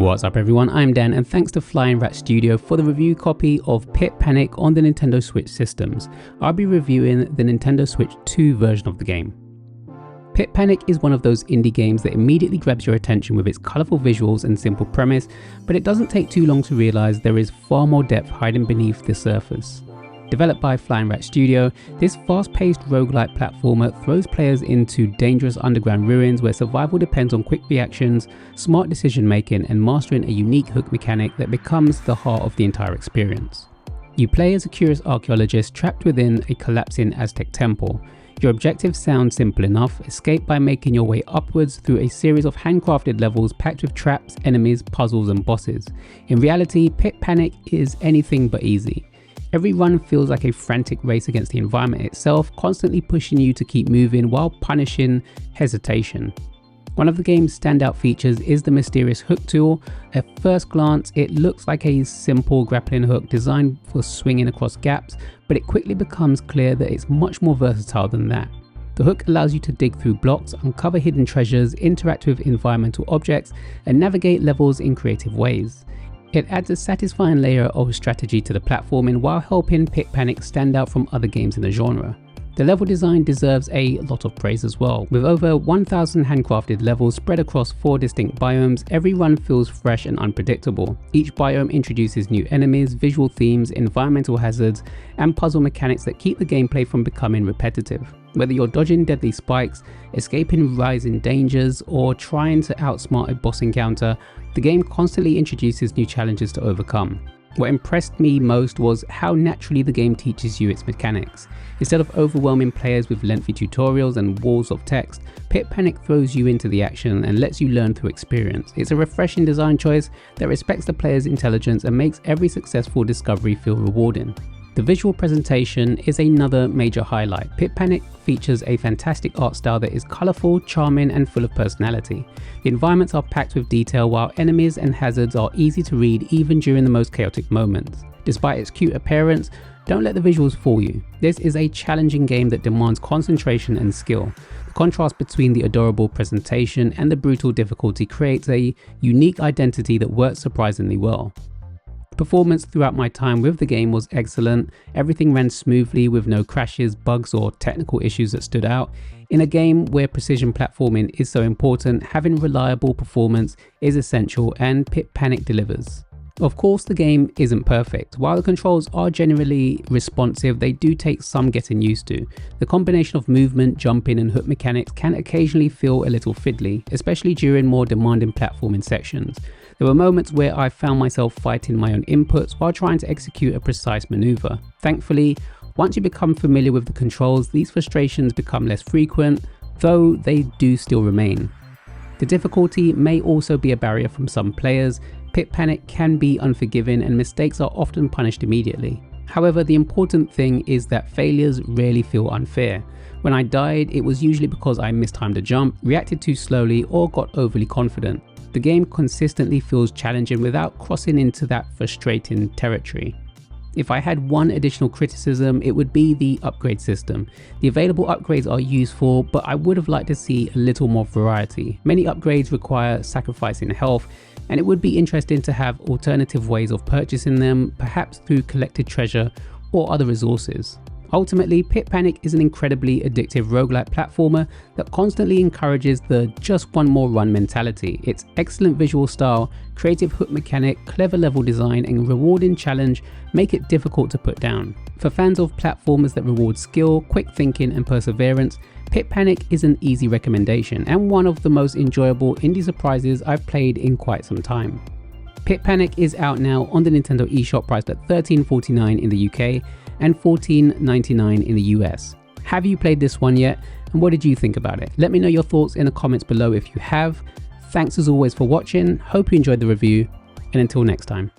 What's up everyone, I'm Dan and thanks to Flying Rat Studio for the review copy of Pit Panic on the Nintendo Switch systems. I'll be reviewing the Nintendo Switch 2 version of the game. Pit Panic is one of those indie games that immediately grabs your attention with its colourful visuals and simple premise, but it doesn't take too long to realise there is far more depth hiding beneath the surface. Developed by Flying Rat Studio, this fast-paced roguelike platformer throws players into dangerous underground ruins where survival depends on quick reactions, smart decision making and mastering a unique hook mechanic that becomes the heart of the entire experience. You play as a curious archaeologist trapped within a collapsing Aztec temple. Your objectives sound simple enough: escape by making your way upwards through a series of handcrafted levels packed with traps, enemies, puzzles and bosses. In reality, Pit Panic is anything but easy. Every run feels like a frantic race against the environment itself, constantly pushing you to keep moving while punishing hesitation. One of the game's standout features is the mysterious hook tool. At first glance, it looks like a simple grappling hook designed for swinging across gaps, but it quickly becomes clear that it's much more versatile than that. The hook allows you to dig through blocks, uncover hidden treasures, interact with environmental objects, and navigate levels in creative ways. It adds a satisfying layer of strategy to the platforming while helping Pit Panic stand out from other games in the genre. The level design deserves a lot of praise as well. With over 1,000 handcrafted levels spread across 4 distinct biomes, every run feels fresh and unpredictable. Each biome introduces new enemies, visual themes, environmental hazards, and puzzle mechanics that keep the gameplay from becoming repetitive. Whether you're dodging deadly spikes, escaping rising dangers, or trying to outsmart a boss encounter, the game constantly introduces new challenges to overcome. What impressed me most was how naturally the game teaches you its mechanics. Instead of overwhelming players with lengthy tutorials and walls of text, Pit Panic throws you into the action and lets you learn through experience. It's a refreshing design choice that respects the player's intelligence and makes every successful discovery feel rewarding. The visual presentation is another major highlight. Pit Panic features a fantastic art style that is colourful, charming and full of personality. The environments are packed with detail while enemies and hazards are easy to read even during the most chaotic moments. Despite its cute appearance, don't let the visuals fool you. This is a challenging game that demands concentration and skill. The contrast between the adorable presentation and the brutal difficulty creates a unique identity that works surprisingly well. Performance throughout my time with the game was excellent. Everything ran smoothly with no crashes, bugs or technical issues that stood out. In a game where precision platforming is so important, having reliable performance is essential and Pit Panic delivers. Of course, the game isn't perfect. While the controls are generally responsive, they do take some getting used to. The combination of movement, jumping and hook mechanics can occasionally feel a little fiddly, especially during more demanding platforming sections. There were moments where I found myself fighting my own inputs while trying to execute a precise maneuver. Thankfully, once you become familiar with the controls, these frustrations become less frequent, though they do still remain. The difficulty may also be a barrier from some players. Pit Panic can be unforgiving and mistakes are often punished immediately. However, the important thing is that failures rarely feel unfair. When I died, it was usually because I mistimed a jump, reacted too slowly, or got overly confident. The game consistently feels challenging without crossing into that frustrating territory. If I had one additional criticism, it would be the upgrade system. The available upgrades are useful, but I would have liked to see a little more variety. Many upgrades require sacrificing health, and it would be interesting to have alternative ways of purchasing them, perhaps through collected treasure or other resources. Ultimately, Pit Panic is an incredibly addictive roguelike platformer that constantly encourages the just one more run mentality. Its excellent visual style, creative hook mechanic, clever level design and rewarding challenge make it difficult to put down. For fans of platformers that reward skill, quick thinking and perseverance, Pit Panic is an easy recommendation and one of the most enjoyable indie surprises I've played in quite some time. Pit Panic is out now on the Nintendo eShop, priced at $13.49 in the UK and $14.99 in the US. Have you played this one yet? And what did you think about it? Let me know your thoughts in the comments below if you have. Thanks as always for watching. Hope you enjoyed the review, and until next time.